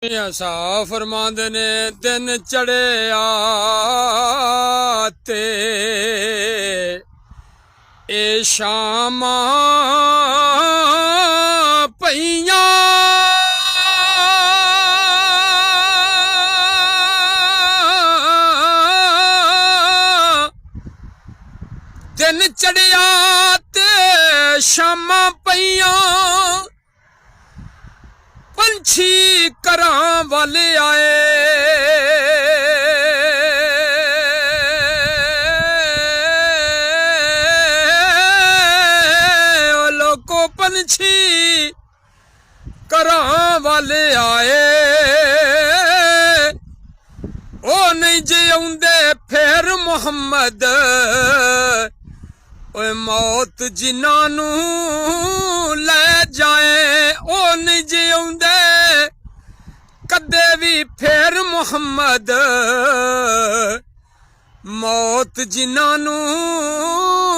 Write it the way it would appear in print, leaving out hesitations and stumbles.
ऐसा फरमांदे ने दिन चढ़िया ते ए शामां पईयां दिन चढ़िया ते शामां पईयां पंछी घरां वाले आए ओ लोको पंछी घरां वाले आए ओ नहीं जे आउंदे फिर मुहम्मद ओए मौत जिन्हां नूं लै जाए ओ नहीं जे आउंदे कदे भी फिर मुहम्मद मौत जिन्हां नूं